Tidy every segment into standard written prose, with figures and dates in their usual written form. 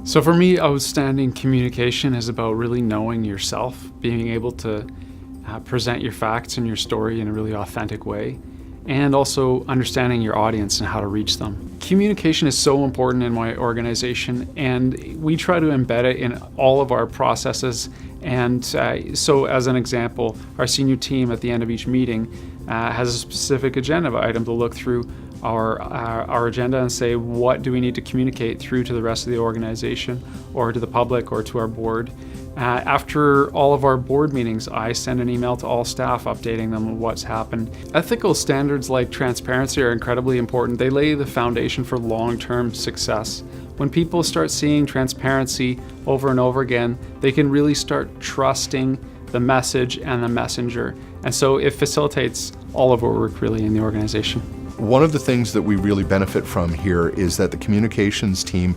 So for me, outstanding communication is about really knowing yourself, being able to present your facts and your story in a really authentic way, and also understanding your audience and how to reach them. Communication is so important in my organization, and we try to embed it in all of our processes. And so as an example, our senior team at the end of each meeting has a specific agenda item to look through our agenda and say, what do we need to communicate through to the rest of the organization or to the public or to our board. After all of our board meetings, I send an email to all staff updating them on what's happened. Ethical standards like transparency are incredibly important. They lay the foundation for long-term success. When people start seeing transparency over and over again, they can really start trusting the message and the messenger. And so it facilitates all of our work really in the organization. One of the things that we really benefit from here is that the communications team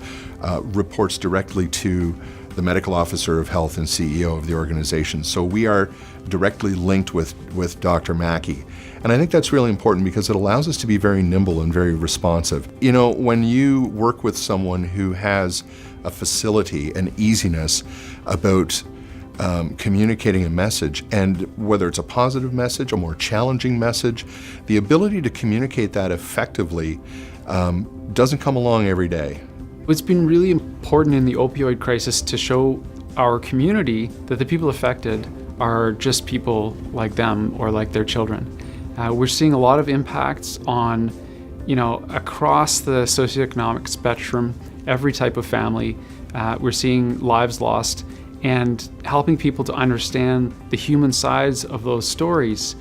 reports directly to the medical officer of health and CEO of the organization. So we are directly linked with Dr. Mackie. And I think that's really important because it allows us to be very nimble and very responsive. You know, when you work with someone who has a facility and easiness about communicating a message, and whether it's a positive message, a more challenging message, the ability to communicate that effectively doesn't come along every day. It's been really important in the opioid crisis to show our community that the people affected are just people like them or like their children. We're seeing a lot of impacts on, across the socioeconomic spectrum, every type of family. We're seeing lives lost, and helping people to understand the human sides of those stories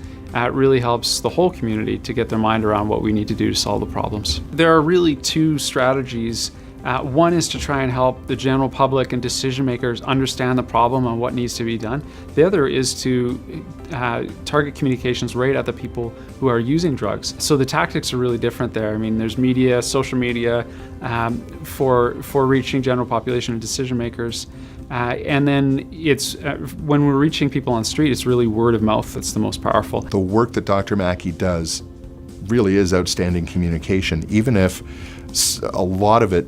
really helps the whole community to get their mind around what we need to do to solve the problems. There are really two strategies. One is to try and help the general public and decision makers understand the problem and what needs to be done. The other is to target communications right at the people who are using drugs. So the tactics are really different there. I mean, there's media, social media for reaching general population and decision makers. And then it's when we're reaching people on the street, it's really word of mouth that's the most powerful. The work that Dr. Mackie does really is outstanding communication, even if a lot of it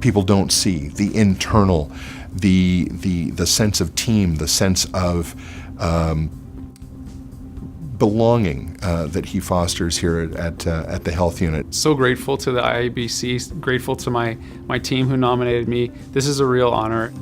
people don't see. The internal, the sense of team, the sense of belonging that he fosters here at the health unit. So grateful to the IABC, grateful to my team who nominated me. This is a real honor.